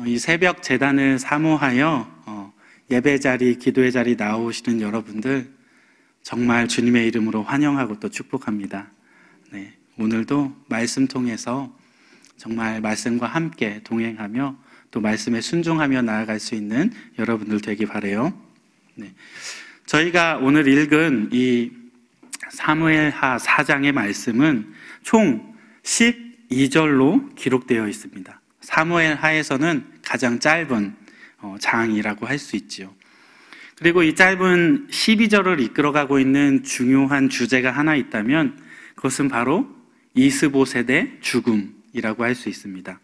이 새벽 제단을 사모하여 예배 자리, 기도의 자리 나오시는 여러분들 정말 주님의 이름으로 환영하고 또 축복합니다. 네, 오늘도 말씀 통해서 정말 말씀과 함께 동행하며 또 말씀에 순종하며 나아갈 수 있는 여러분들 되기 바라요. 네, 저희가 오늘 읽은 이 사무엘하 4장의 말씀은 총 12절로 기록되어 있습니다. 사무엘하에서는 가장 짧은 장이라고 할 수 있지요. 그리고 이 짧은 12절을 이끌어가고 있는 중요한 주제가 하나 있다면 그것은 바로 이스보셋의 죽음이라고 할 수 있습니다.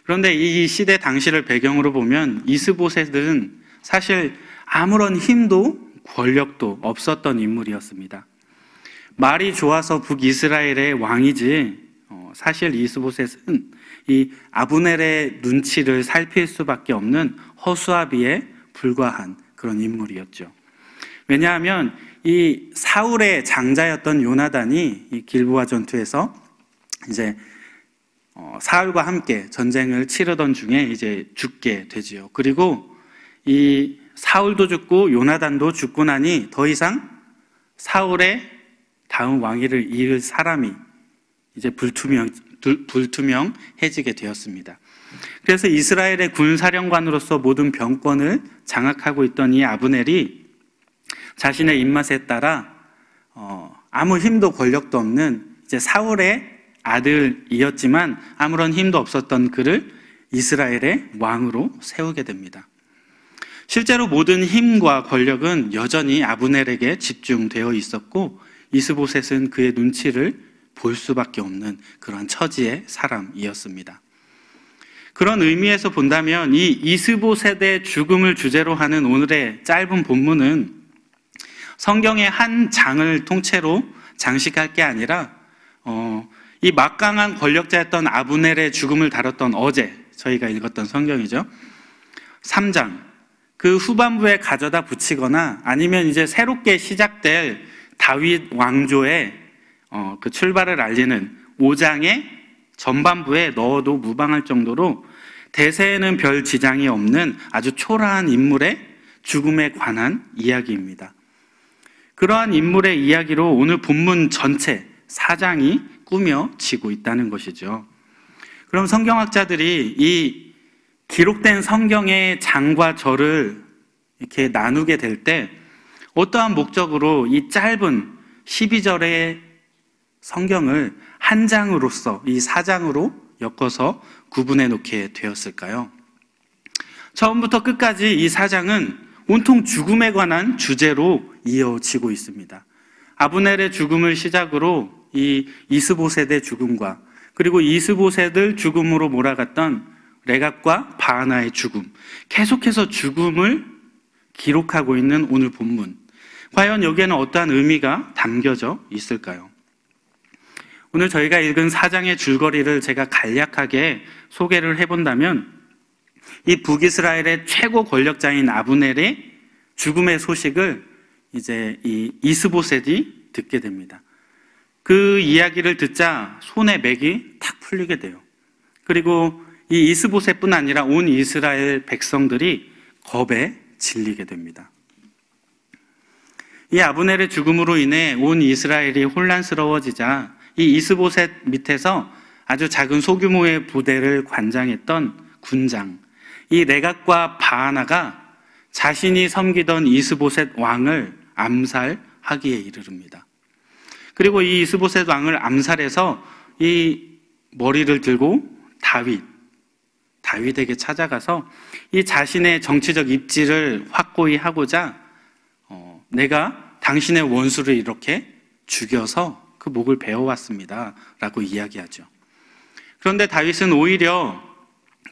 그런데 이 시대 당시를 배경으로 보면 이스보셋은 사실 아무런 힘도 권력도 없었던 인물이었습니다. 말이 좋아서 북이스라엘의 왕이지 사실 이스보셋은 이 아브넬의 눈치를 살필 수밖에 없는 허수아비에 불과한 그런 인물이었죠. 왜냐하면 이 사울의 장자였던 요나단이 이 길보아 전투에서 이제 사울과 함께 전쟁을 치르던 중에 이제 죽게 되지요. 그리고 이 사울도 죽고 요나단도 죽고 나니 더 이상 사울의 다음 왕위를 이을 사람이 이제 불투명해지게 되었습니다. 그래서 이스라엘의 군사령관으로서 모든 병권을 장악하고 있던 이 아브넬이 자신의 입맛에 따라 아무 힘도 권력도 없는 이제 사울의 아들이었지만 아무런 힘도 없었던 그를 이스라엘의 왕으로 세우게 됩니다. 실제로 모든 힘과 권력은 여전히 아브넬에게 집중되어 있었고 이스보셋은 그의 눈치를 볼 수밖에 없는 그런 처지의 사람이었습니다. 그런 의미에서 본다면 이 이스보셋의 죽음을 주제로 하는 오늘의 짧은 본문은 성경의 한 장을 통째로 장식할 게 아니라 이 막강한 권력자였던 아브넬의 죽음을 다뤘던 어제 저희가 읽었던 성경이죠. 3장 그 후반부에 가져다 붙이거나 아니면 이제 새롭게 시작될 다윗 왕조의 그 출발을 알리는 5장의 전반부에 넣어도 무방할 정도로 대세에는 별 지장이 없는 아주 초라한 인물의 죽음에 관한 이야기입니다. 그러한 인물의 이야기로 오늘 본문 전체 4장이 꾸며지고 있다는 것이죠. 그럼 성경학자들이 이 기록된 성경의 장과 절을 이렇게 나누게 될 때 어떠한 목적으로 이 짧은 12절의 성경을 한 장으로서 이 4장으로 엮어서 구분해 놓게 되었을까요? 처음부터 끝까지 이 4장은 온통 죽음에 관한 주제로 이어지고 있습니다. 아브넬의 죽음을 시작으로 이 이스보셋의 죽음과 그리고 이스보셋을 죽음으로 몰아갔던 레갑과 바하나의 죽음, 계속해서 죽음을 기록하고 있는 오늘 본문. 과연 여기에는 어떠한 의미가 담겨져 있을까요? 오늘 저희가 읽은 4장의 줄거리를 제가 간략하게 소개를 해본다면 이 북이스라엘의 최고 권력자인 아브넬의 죽음의 소식을 이제 이 이스보셋이 듣게 됩니다. 그 이야기를 듣자 손에 맥이 탁 풀리게 돼요. 그리고 이 이스보셋뿐 아니라 온 이스라엘 백성들이 겁에 질리게 됩니다. 이 아브넬의 죽음으로 인해 온 이스라엘이 혼란스러워지자 이 이스보셋 밑에서 아주 작은 소규모의 부대를 관장했던 군장, 이 레갑과 바하나가 자신이 섬기던 이스보셋 왕을 암살하기에 이르릅니다. 그리고 이 이스보셋 왕을 암살해서 이 머리를 들고 다윗에게 찾아가서 이 자신의 정치적 입지를 확고히 하고자 내가 당신의 원수를 이렇게 죽여서 그 목을 베어왔습니다 라고 이야기하죠. 그런데 다윗은 오히려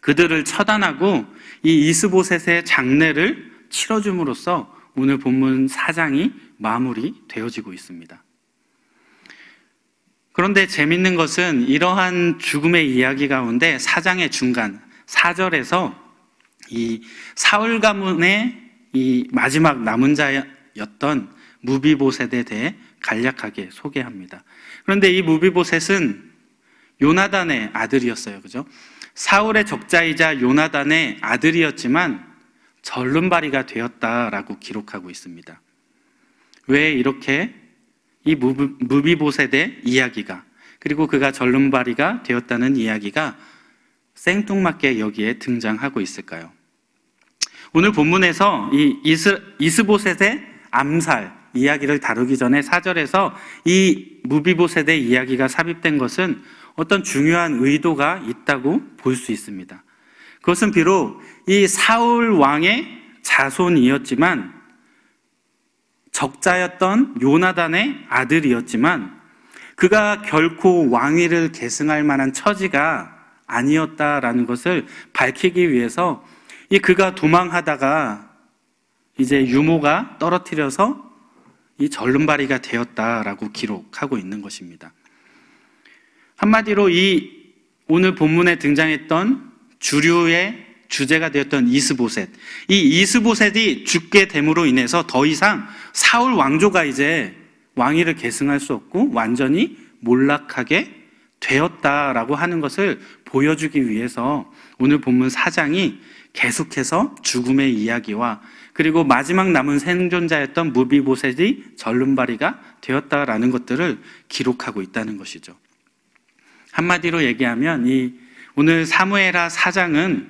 그들을 처단하고 이 이스보셋의 장례를 치러줌으로써 오늘 본문 4장이 마무리되어지고 있습니다. 그런데 재밌는 것은 이러한 죽음의 이야기 가운데 4장의 중간 4절에서 이 사울 가문의 이 마지막 남은 자였던 무비보셋에 대해 간략하게 소개합니다. 그런데 이 무비보셋은 요나단의 아들이었어요. 그죠? 사울의 적자이자 요나단의 아들이었지만 절름발이가 되었다라고 기록하고 있습니다. 왜 이렇게 이 무비보셋의 이야기가, 그리고 그가 절름발이가 되었다는 이야기가 생뚱맞게 여기에 등장하고 있을까요? 오늘 본문에서 이 이스보셋의 암살 이야기를 다루기 전에 4절에서 이 무비보셋의 이야기가 삽입된 것은 어떤 중요한 의도가 있다고 볼 수 있습니다. 그것은 비록 이 사울 왕의 자손이었지만, 적자였던 요나단의 아들이었지만, 그가 결코 왕위를 계승할 만한 처지가 아니었다라는 것을 밝히기 위해서 그가 도망하다가 이제 유모가 떨어뜨려서 이 절름발이가 되었다라고 기록하고 있는 것입니다. 한마디로 이 오늘 본문에 등장했던 주류의 주제가 되었던 이스보셋, 이 이스보셋이 죽게 됨으로 인해서 더 이상 사울 왕조가 이제 왕위를 계승할 수 없고 완전히 몰락하게 되었다라고 하는 것을 보여주기 위해서 오늘 본문 4장이 계속해서 죽음의 이야기와 그리고 마지막 남은 생존자였던 무비보셋이 절름발이가 되었다라는 것들을 기록하고 있다는 것이죠. 한마디로 얘기하면 이 오늘 사무엘하 4장은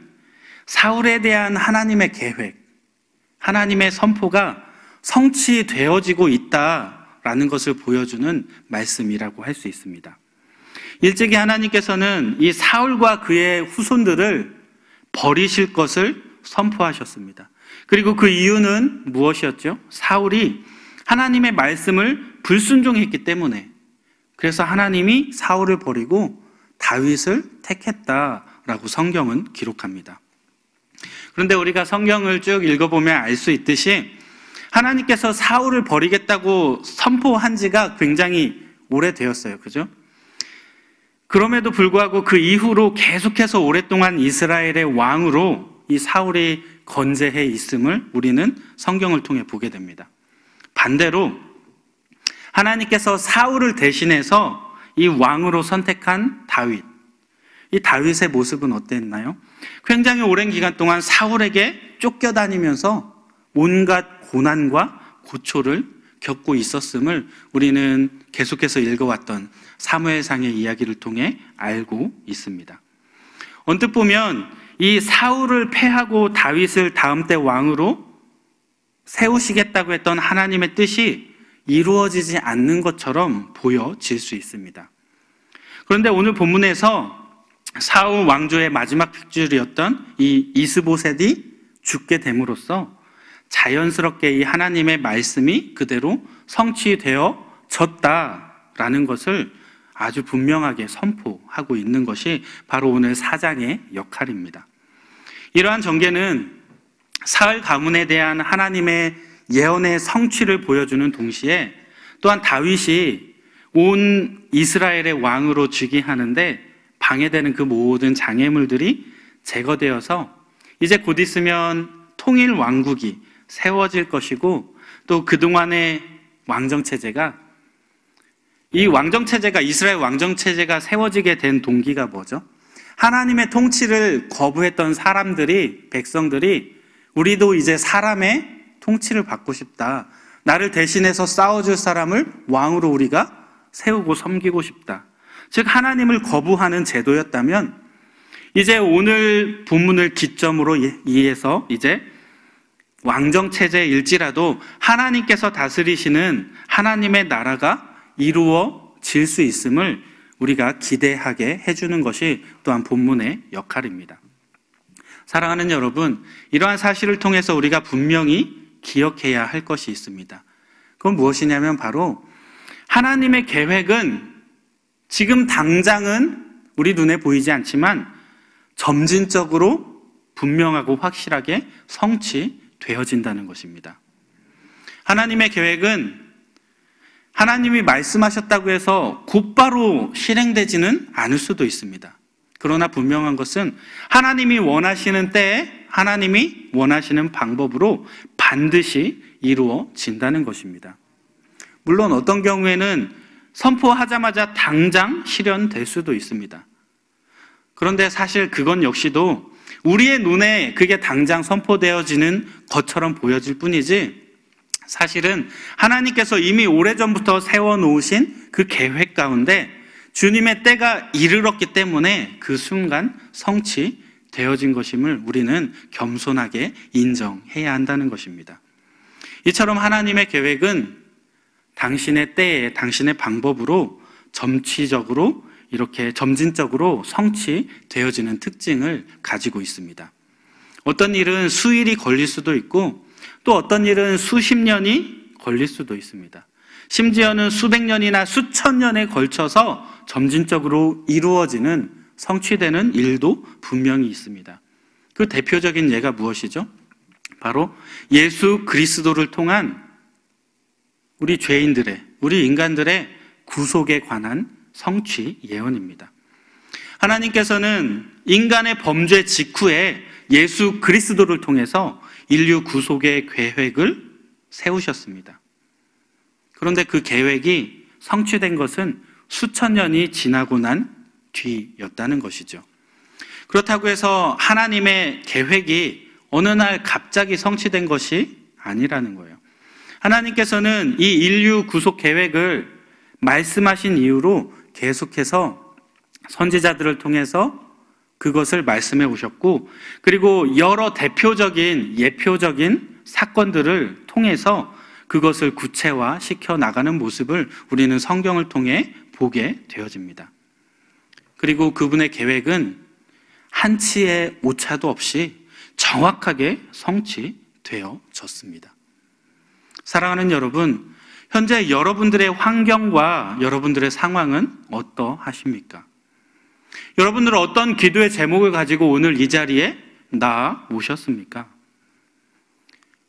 사울에 대한 하나님의 계획, 하나님의 선포가 성취되어지고 있다라는 것을 보여주는 말씀이라고 할 수 있습니다. 일찍이 하나님께서는 이 사울과 그의 후손들을 버리실 것을 선포하셨습니다. 그리고 그 이유는 무엇이었죠? 사울이 하나님의 말씀을 불순종했기 때문에, 그래서 하나님이 사울을 버리고 다윗을 택했다라고 성경은 기록합니다. 그런데 우리가 성경을 쭉 읽어보면 알 수 있듯이 하나님께서 사울을 버리겠다고 선포한 지가 굉장히 오래되었어요. 그죠? 그럼에도 불구하고 그 이후로 계속해서 오랫동안 이스라엘의 왕으로 이 사울이 건재해 있음을 우리는 성경을 통해 보게 됩니다. 반대로 하나님께서 사울을 대신해서 이 왕으로 선택한 다윗, 이 다윗의 모습은 어땠나요? 굉장히 오랜 기간 동안 사울에게 쫓겨다니면서 온갖 고난과 고초를 겪고 있었음을 우리는 계속해서 읽어왔던 사무엘상의 이야기를 통해 알고 있습니다. 언뜻 보면 이 사울을 패하고 다윗을 다음 때 왕으로 세우시겠다고 했던 하나님의 뜻이 이루어지지 않는 것처럼 보여질 수 있습니다. 그런데 오늘 본문에서 사울 왕조의 마지막 핏줄이었던 이 이스보셋이 죽게 됨으로써 자연스럽게 이 하나님의 말씀이 그대로 성취되어졌다라는 것을 아주 분명하게 선포하고 있는 것이 바로 오늘 4장의 역할입니다. 이러한 전개는 사울 가문에 대한 하나님의 예언의 성취를 보여주는 동시에 또한 다윗이 온 이스라엘의 왕으로 즉위하는데 방해되는 그 모든 장애물들이 제거되어서 이제 곧 있으면 통일 왕국이 세워질 것이고, 또 그동안의 왕정체제가, 이 왕정체제가, 이스라엘 왕정체제가 세워지게 된 동기가 뭐죠? 하나님의 통치를 거부했던 사람들이, 백성들이 우리도 이제 사람의 통치를 받고 싶다, 나를 대신해서 싸워줄 사람을 왕으로 우리가 세우고 섬기고 싶다, 즉 하나님을 거부하는 제도였다면 이제 오늘 본문을 기점으로 이해해서 이제 왕정체제일지라도 하나님께서 다스리시는 하나님의 나라가 이루어질 수 있음을 우리가 기대하게 해주는 것이 또한 본문의 역할입니다. 사랑하는 여러분, 이러한 사실을 통해서 우리가 분명히 기억해야 할 것이 있습니다. 그건 무엇이냐면 바로 하나님의 계획은 지금 당장은 우리 눈에 보이지 않지만 점진적으로 분명하고 확실하게 성취되어진다는 것입니다. 하나님의 계획은 하나님이 말씀하셨다고 해서 곧바로 실행되지는 않을 수도 있습니다. 그러나 분명한 것은 하나님이 원하시는 때에 하나님이 원하시는 방법으로 반드시 이루어진다는 것입니다. 물론 어떤 경우에는 선포하자마자 당장 실현될 수도 있습니다. 그런데 사실 그건 역시도 우리의 눈에 그게 당장 선포되어지는 것처럼 보여질 뿐이지, 사실은 하나님께서 이미 오래전부터 세워놓으신 그 계획 가운데 주님의 때가 이르렀기 때문에 그 순간 성취되어진 것임을 우리는 겸손하게 인정해야 한다는 것입니다. 이처럼 하나님의 계획은 당신의 때에 당신의 방법으로 점진적으로 성취되어지는 특징을 가지고 있습니다. 어떤 일은 수일이 걸릴 수도 있고 또 어떤 일은 수십 년이 걸릴 수도 있습니다. 심지어는 수백 년이나 수천 년에 걸쳐서 점진적으로 이루어지는, 성취되는 일도 분명히 있습니다. 그 대표적인 예가 무엇이죠? 바로 예수 그리스도를 통한 우리 죄인들의, 우리 인간들의 구속에 관한 성취 예언입니다. 하나님께서는 인간의 범죄 직후에 예수 그리스도를 통해서 인류 구속의 계획을 세우셨습니다. 그런데 그 계획이 성취된 것은 수천 년이 지나고 난 뒤였다는 것이죠. 그렇다고 해서 하나님의 계획이 어느 날 갑자기 성취된 것이 아니라는 거예요. 하나님께서는 이 인류 구속 계획을 말씀하신 이후로 계속해서 선지자들을 통해서 그것을 말씀해 오셨고, 그리고 여러 대표적인 예표적인 사건들을 통해서 그것을 구체화 시켜 나가는 모습을 우리는 성경을 통해 보게 되어집니다. 그리고 그분의 계획은 한치의 오차도 없이 정확하게 성취되어졌습니다. 사랑하는 여러분, 현재 여러분들의 환경과 여러분들의 상황은 어떠하십니까? 여러분들은 어떤 기도의 제목을 가지고 오늘 이 자리에 나오셨습니까?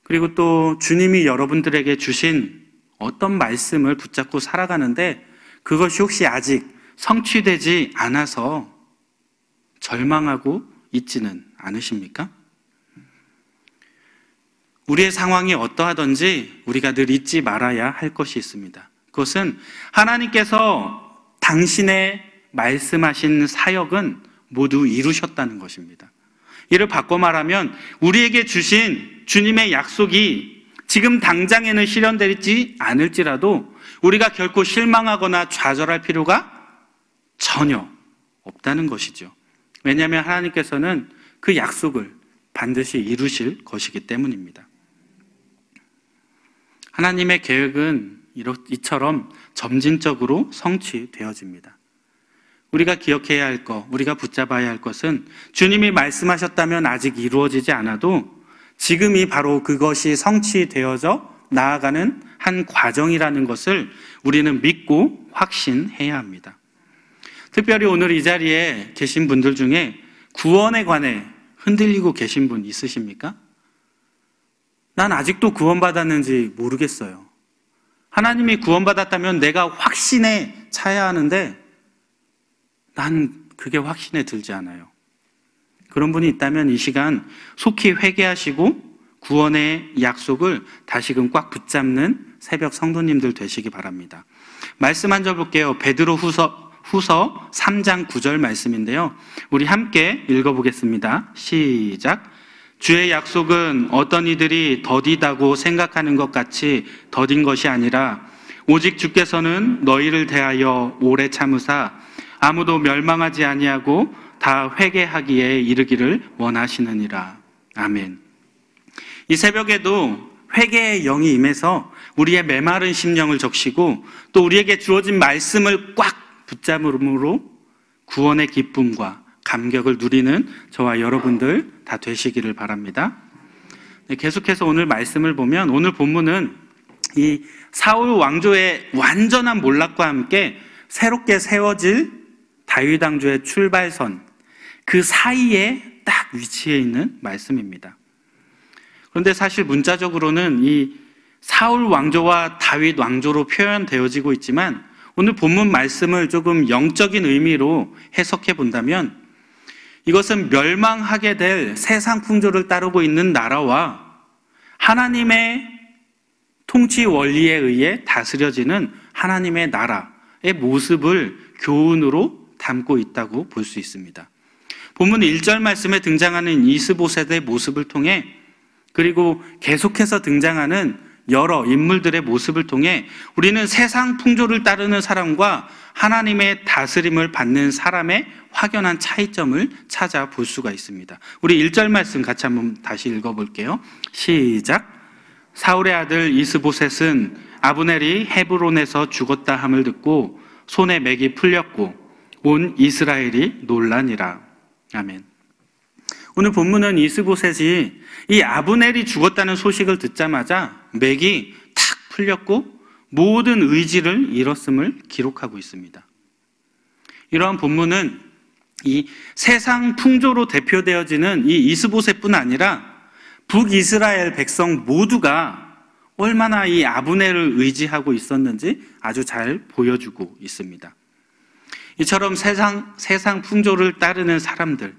그리고 또 주님이 여러분들에게 주신 어떤 말씀을 붙잡고 살아가는데 그것이 혹시 아직 성취되지 않아서 절망하고 있지는 않으십니까? 우리의 상황이 어떠하든지 우리가 늘 잊지 말아야 할 것이 있습니다. 그것은 하나님께서 당신의 말씀하신 사역은 모두 이루셨다는 것입니다. 이를 바꿔 말하면 우리에게 주신 주님의 약속이 지금 당장에는 실현되지 않을지라도 우리가 결코 실망하거나 좌절할 필요가 전혀 없다는 것이죠. 왜냐하면 하나님께서는 그 약속을 반드시 이루실 것이기 때문입니다. 하나님의 계획은 이처럼 점진적으로 성취되어집니다. 우리가 기억해야 할 것, 우리가 붙잡아야 할 것은 주님이 말씀하셨다면 아직 이루어지지 않아도 지금이 바로 그것이 성취되어져 나아가는 한 과정이라는 것을 우리는 믿고 확신해야 합니다. 특별히 오늘 이 자리에 계신 분들 중에 구원에 관해 흔들리고 계신 분 있으십니까? 난 아직도 구원받았는지 모르겠어요. 하나님이 구원받았다면 내가 확신에 차야 하는데 난 그게 확신에 들지 않아요. 그런 분이 있다면 이 시간 속히 회개하시고 구원의 약속을 다시금 꽉 붙잡는 새벽 성도님들 되시기 바랍니다. 말씀 한 절 볼게요. 베드로 후서 3장 9절 말씀인데요. 우리 함께 읽어보겠습니다. 시작. 주의 약속은 어떤 이들이 더디다고 생각하는 것 같이 더딘 것이 아니라 오직 주께서는 너희를 대하여 오래 참으사 아무도 멸망하지 아니하고 다 회개하기에 이르기를 원하시느니라. 아멘. 이 새벽에도 회개의 영이 임해서 우리의 메마른 심령을 적시고 또 우리에게 주어진 말씀을 꽉 붙잡음으로 구원의 기쁨과 감격을 누리는 저와 여러분들 다 되시기를 바랍니다. 계속해서 오늘 말씀을 보면 오늘 본문은 이 사울 왕조의 완전한 몰락과 함께 새롭게 세워질 다윗 왕조의 출발선, 그 사이에 딱 위치해 있는 말씀입니다. 그런데 사실 문자적으로는 이 사울 왕조와 다윗 왕조로 표현되어지고 있지만 오늘 본문 말씀을 조금 영적인 의미로 해석해 본다면 이것은 멸망하게 될 세상 풍조를 따르고 있는 나라와 하나님의 통치 원리에 의해 다스려지는 하나님의 나라의 모습을 교훈으로 담고 있다고 볼 수 있습니다. 본문 1절 말씀에 등장하는 이스보셋의 모습을 통해, 그리고 계속해서 등장하는 여러 인물들의 모습을 통해 우리는 세상 풍조를 따르는 사람과 하나님의 다스림을 받는 사람의 확연한 차이점을 찾아볼 수가 있습니다. 우리 1절 말씀 같이 한번 다시 읽어볼게요. 시작. 사울의 아들 이스보셋은 아브넬이 헤브론에서 죽었다 함을 듣고 손에 맥이 풀렸고 온 이스라엘이 놀라니라. 아멘. 오늘 본문은 이스보셋이 이 아브넬이 죽었다는 소식을 듣자마자 맥이 탁 풀렸고 모든 의지를 잃었음을 기록하고 있습니다. 이러한 본문은 이 세상 풍조로 대표되어지는 이 이스보셋뿐 아니라 북이스라엘 백성 모두가 얼마나 이 아브넬을 의지하고 있었는지 아주 잘 보여주고 있습니다. 이처럼 세상 풍조를 따르는 사람들,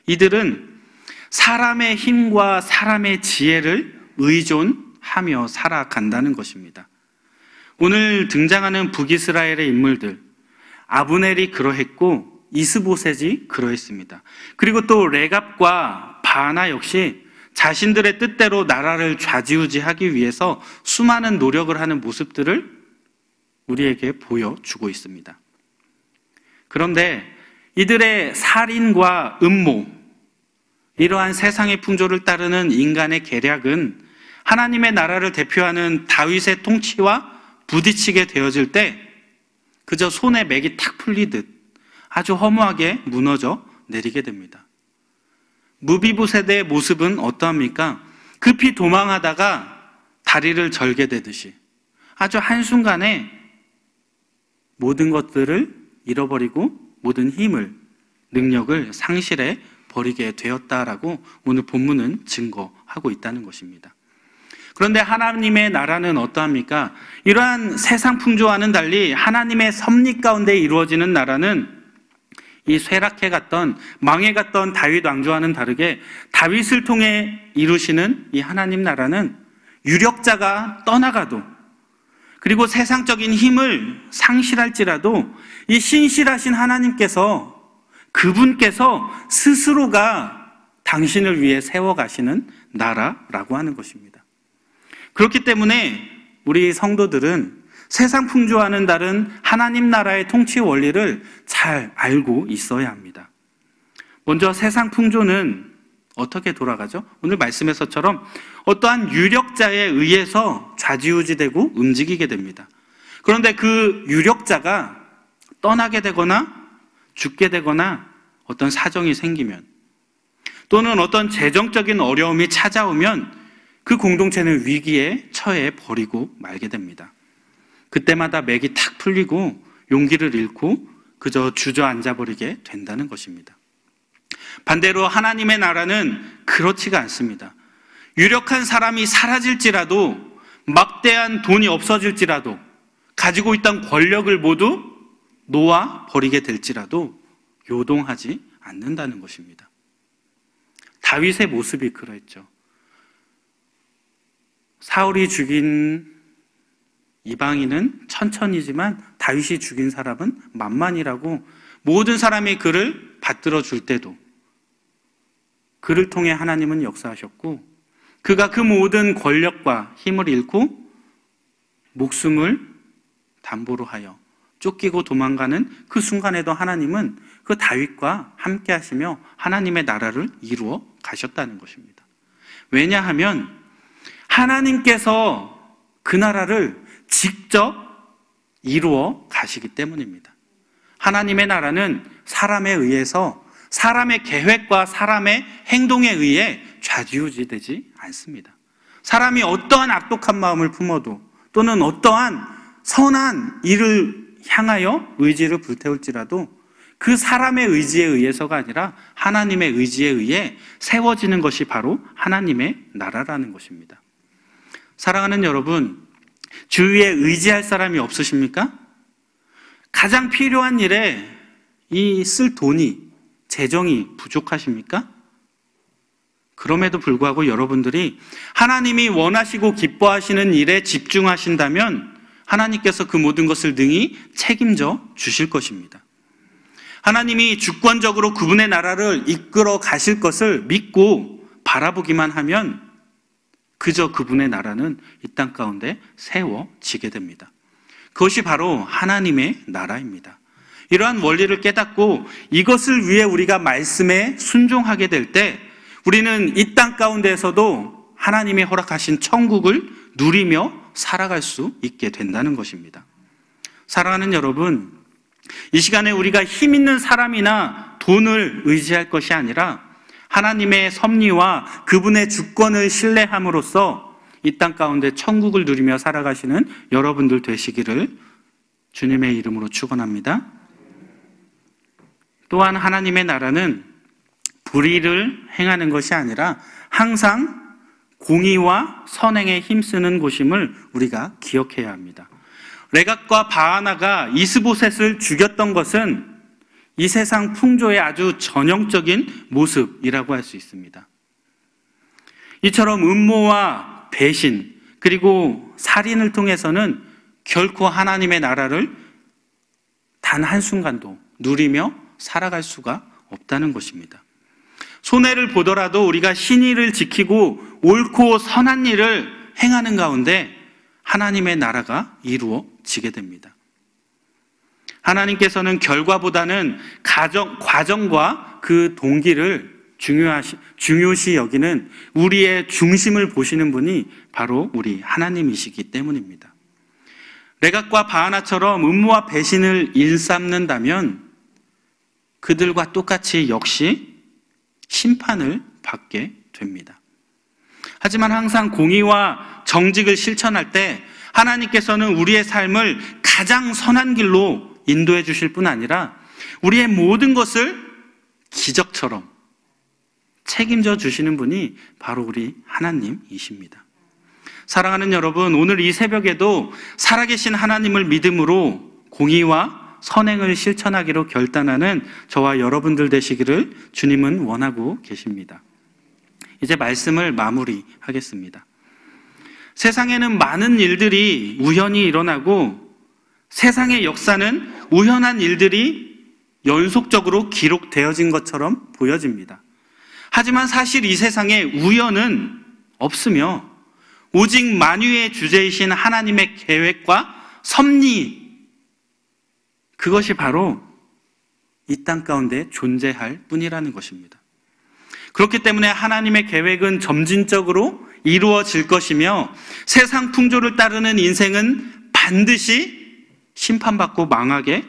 이들은 사람의 힘과 사람의 지혜를 의존하며 살아간다는 것입니다. 오늘 등장하는 북이스라엘의 인물들, 아브넬이 그러했고 이스보셋이 그러했습니다. 그리고 또 레갑과 바나 역시 자신들의 뜻대로 나라를 좌지우지하기 위해서 수많은 노력을 하는 모습들을 우리에게 보여주고 있습니다. 그런데 이들의 살인과 음모, 이러한 세상의 풍조를 따르는 인간의 계략은 하나님의 나라를 대표하는 다윗의 통치와 부딪히게 되어질 때 그저 손에 맥이 탁 풀리듯 아주 허무하게 무너져 내리게 됩니다. 무비보셋의 모습은 어떠합니까? 급히 도망하다가 다리를 절게 되듯이 아주 한순간에 모든 것들을 잃어버리고 모든 힘을, 능력을 상실해 버리게 되었다라고 오늘 본문은 증거하고 있다는 것입니다. 그런데 하나님의 나라는 어떠합니까? 이러한 세상 풍조와는 달리 하나님의 섭리 가운데 이루어지는 나라는 이 쇠락해갔던, 망해갔던 다윗 왕조와는 다르게 다윗을 통해 이루시는 이 하나님 나라는 유력자가 떠나가도, 그리고 세상적인 힘을 상실할지라도 이 신실하신 하나님께서, 그분께서 스스로가 당신을 위해 세워가시는 나라라고 하는 것입니다. 그렇기 때문에 우리 성도들은 세상 풍조와는 다른 하나님 나라의 통치 원리를 잘 알고 있어야 합니다. 먼저 세상 풍조는 어떻게 돌아가죠? 오늘 말씀에서처럼 어떠한 유력자에 의해서 좌지우지되고 움직이게 됩니다. 그런데 그 유력자가 떠나게 되거나 죽게 되거나 어떤 사정이 생기면, 또는 어떤 재정적인 어려움이 찾아오면 그 공동체는 위기에 처해 버리고 말게 됩니다. 그때마다 맥이 탁 풀리고 용기를 잃고 그저 주저앉아 버리게 된다는 것입니다. 반대로 하나님의 나라는 그렇지가 않습니다. 유력한 사람이 사라질지라도, 막대한 돈이 없어질지라도, 가지고 있던 권력을 모두 놓아 버리게 될지라도 요동하지 않는다는 것입니다. 다윗의 모습이 그러했죠. 사울이 죽인 이방인은 천천히지만 다윗이 죽인 사람은 만만이라고 모든 사람이 그를 받들어 줄 때도 그를 통해 하나님은 역사하셨고, 그가 그 모든 권력과 힘을 잃고 목숨을 담보로 하여 쫓기고 도망가는 그 순간에도 하나님은 그 다윗과 함께 하시며 하나님의 나라를 이루어 가셨다는 것입니다. 왜냐하면 하나님께서 그 나라를 직접 이루어 가시기 때문입니다. 하나님의 나라는 사람에 의해서, 사람의 계획과 사람의 행동에 의해 좌지우지되지 않습니다. 사람이 어떠한 악독한 마음을 품어도, 또는 어떠한 선한 일을 향하여 의지를 불태울지라도 그 사람의 의지에 의해서가 아니라 하나님의 의지에 의해 세워지는 것이 바로 하나님의 나라라는 것입니다. 사랑하는 여러분, 주위에 의지할 사람이 없으십니까? 가장 필요한 일에 쓸 돈이, 재정이 부족하십니까? 그럼에도 불구하고 여러분들이 하나님이 원하시고 기뻐하시는 일에 집중하신다면 하나님께서 그 모든 것을 능히 책임져 주실 것입니다. 하나님이 주권적으로 그분의 나라를 이끌어 가실 것을 믿고 바라보기만 하면 그저 그분의 나라는 이 땅 가운데 세워지게 됩니다. 그것이 바로 하나님의 나라입니다. 이러한 원리를 깨닫고 이것을 위해 우리가 말씀에 순종하게 될 때 우리는 이 땅 가운데에서도 하나님이 허락하신 천국을 누리며 살아갈 수 있게 된다는 것입니다. 사랑하는 여러분, 이 시간에 우리가 힘 있는 사람이나 돈을 의지할 것이 아니라 하나님의 섭리와 그분의 주권을 신뢰함으로써 이 땅 가운데 천국을 누리며 살아가시는 여러분들 되시기를 주님의 이름으로 축원합니다. 또한 하나님의 나라는 불의를 행하는 것이 아니라 항상 공의와 선행에 힘쓰는 곳임을 우리가 기억해야 합니다. 레갑과 바하나가 이스보셋을 죽였던 것은 이 세상 풍조의 아주 전형적인 모습이라고 할 수 있습니다. 이처럼 음모와 배신 그리고 살인을 통해서는 결코 하나님의 나라를 단 한순간도 누리며 살아갈 수가 없다는 것입니다. 손해를 보더라도 우리가 신의를 지키고 옳고 선한 일을 행하는 가운데 하나님의 나라가 이루어지게 됩니다. 하나님께서는 결과보다는 과정과 그 동기를 중요시 여기는 우리의 중심을 보시는 분이 바로 우리 하나님이시기 때문입니다. 레갑과 바하나처럼 음모와 배신을 일삼는다면 그들과 똑같이 역시 심판을 받게 됩니다. 하지만 항상 공의와 정직을 실천할 때 하나님께서는 우리의 삶을 가장 선한 길로 인도해 주실 뿐 아니라 우리의 모든 것을 기적처럼 책임져 주시는 분이 바로 우리 하나님이십니다. 사랑하는 여러분, 오늘 이 새벽에도 살아계신 하나님을 믿음으로 공의와 선행을 실천하기로 결단하는 저와 여러분들 되시기를 주님은 원하고 계십니다. 이제 말씀을 마무리하겠습니다. 세상에는 많은 일들이 우연히 일어나고 세상의 역사는 우연한 일들이 연속적으로 기록되어진 것처럼 보여집니다. 하지만 사실 이 세상에 우연은 없으며 오직 만유의 주제이신 하나님의 계획과 섭리, 그것이 바로 이 땅 가운데 존재할 뿐이라는 것입니다. 그렇기 때문에 하나님의 계획은 점진적으로 이루어질 것이며 세상 풍조를 따르는 인생은 반드시 심판받고 망하게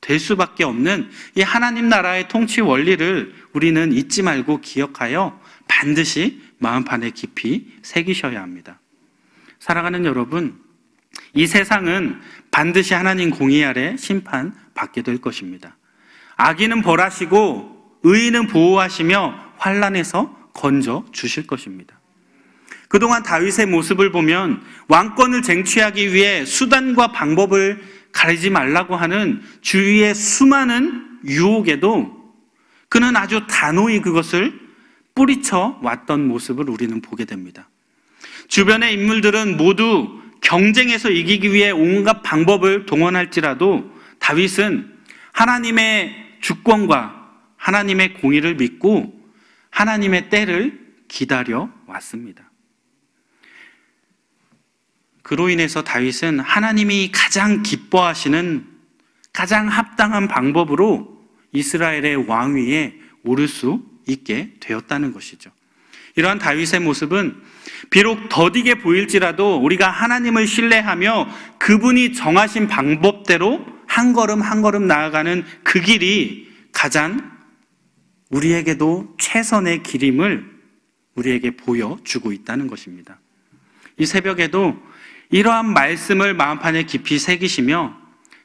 될 수밖에 없는 이 하나님 나라의 통치 원리를 우리는 잊지 말고 기억하여 반드시 마음판에 깊이 새기셔야 합니다. 사랑하는 여러분, 이 세상은 반드시 하나님 공의 아래 심판받게 될 것입니다. 악인은 벌하시고 의인은 보호하시며 환난에서 건져 주실 것입니다. 그동안 다윗의 모습을 보면 왕권을 쟁취하기 위해 수단과 방법을 가리지 말라고 하는 주위의 수많은 유혹에도 그는 아주 단호히 그것을 뿌리쳐 왔던 모습을 우리는 보게 됩니다. 주변의 인물들은 모두 경쟁에서 이기기 위해 온갖 방법을 동원할지라도 다윗은 하나님의 주권과 하나님의 공의를 믿고 하나님의 때를 기다려 왔습니다. 그로 인해서 다윗은 하나님이 가장 기뻐하시는 가장 합당한 방법으로 이스라엘의 왕위에 오를 수 있게 되었다는 것이죠. 이러한 다윗의 모습은 비록 더디게 보일지라도 우리가 하나님을 신뢰하며 그분이 정하신 방법대로 한 걸음 한 걸음 나아가는 그 길이 가장 우리에게도 최선의 길임을 우리에게 보여주고 있다는 것입니다. 이 새벽에도 이러한 말씀을 마음판에 깊이 새기시며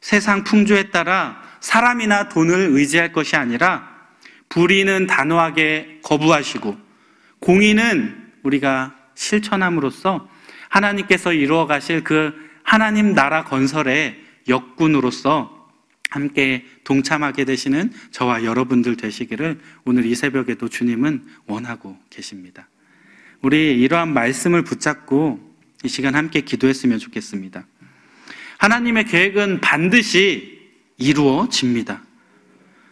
세상 풍조에 따라 사람이나 돈을 의지할 것이 아니라 불의는 단호하게 거부하시고 공의는 우리가 실천함으로써 하나님께서 이루어 가실 그 하나님 나라 건설의 역군으로서 함께 동참하게 되시는 저와 여러분들 되시기를 오늘 이 새벽에도 주님은 원하고 계십니다. 우리 이러한 말씀을 붙잡고 이 시간 함께 기도했으면 좋겠습니다. 하나님의 계획은 반드시 이루어집니다.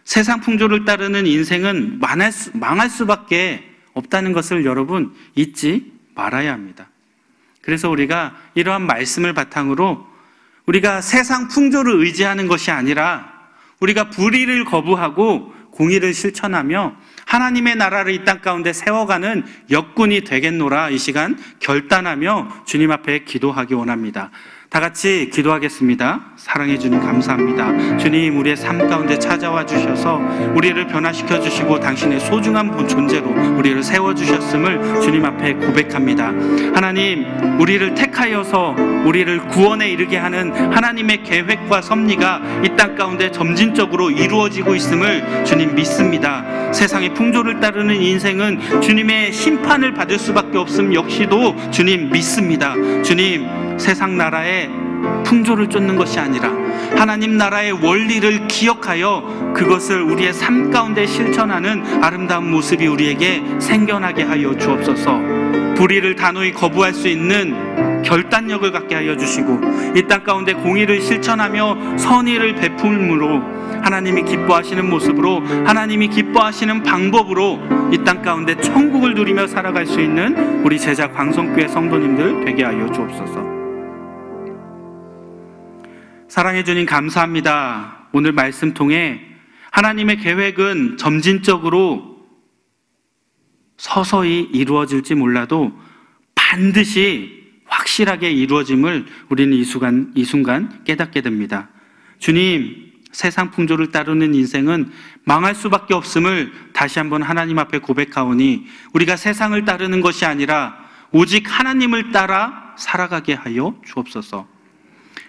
세상 풍조를 따르는 인생은 망할 수밖에 없다는 것을 여러분 잊지 말아야 합니다. 그래서 우리가 이러한 말씀을 바탕으로 우리가 세상 풍조를 의지하는 것이 아니라 우리가 불의를 거부하고 공의를 실천하며 하나님의 나라를 이 땅 가운데 세워가는 역군이 되겠노라 이 시간 결단하며 주님 앞에 기도하기 원합니다. 다 같이 기도하겠습니다. 사랑해 주님 감사합니다. 주님 우리의 삶 가운데 찾아와 주셔서 우리를 변화시켜 주시고 당신의 소중한 존재로 우리를 세워주셨음을 주님 앞에 고백합니다. 하나님 우리를 택하여서 우리를 구원에 이르게 하는 하나님의 계획과 섭리가 이 땅 가운데 점진적으로 이루어지고 있음을 주님 믿습니다. 세상의 풍조를 따르는 인생은 주님의 심판을 받을 수밖에 없음 역시도 주님 믿습니다. 주님 세상 나라의 풍조를 쫓는 것이 아니라 하나님 나라의 원리를 기억하여 그것을 우리의 삶 가운데 실천하는 아름다운 모습이 우리에게 생겨나게 하여 주옵소서. 불의를 단호히 거부할 수 있는 결단력을 갖게 하여 주시고 이 땅 가운데 공의를 실천하며 선의를 베풀므로 하나님이 기뻐하시는 모습으로 하나님이 기뻐하시는 방법으로 이 땅 가운데 천국을 누리며 살아갈 수 있는 우리 제자 광성교회 성도님들 되게 하여 주옵소서. 사랑해 주님 감사합니다. 오늘 말씀 통해 하나님의 계획은 점진적으로 서서히 이루어질지 몰라도 반드시 확실하게 이루어짐을 우리는 이 순간 깨닫게 됩니다. 주님, 세상 풍조를 따르는 인생은 망할 수밖에 없음을 다시 한번 하나님 앞에 고백하오니 우리가 세상을 따르는 것이 아니라 오직 하나님을 따라 살아가게 하여 주옵소서.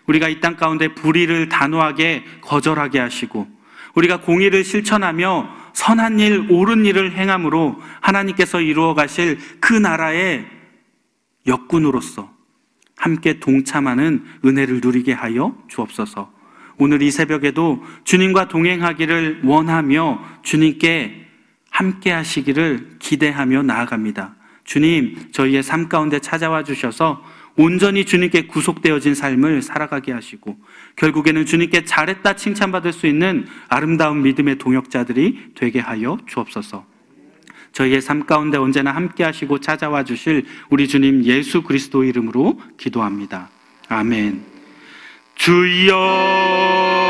우리가 이 땅 가운데 불의를 단호하게 거절하게 하시고 우리가 공의를 실천하며 선한 일, 옳은 일을 행함으로 하나님께서 이루어 가실 그 나라의 역군으로서 함께 동참하는 은혜를 누리게 하여 주옵소서. 오늘 이 새벽에도 주님과 동행하기를 원하며 주님께 함께 하시기를 기대하며 나아갑니다. 주님, 저희의 삶 가운데 찾아와 주셔서 온전히 주님께 구속되어진 삶을 살아가게 하시고 결국에는 주님께 잘했다 칭찬받을 수 있는 아름다운 믿음의 동역자들이 되게 하여 주옵소서. 저희의 삶 가운데 언제나 함께 하시고 찾아와 주실 우리 주님 예수 그리스도 이름으로 기도합니다. 아멘. 주여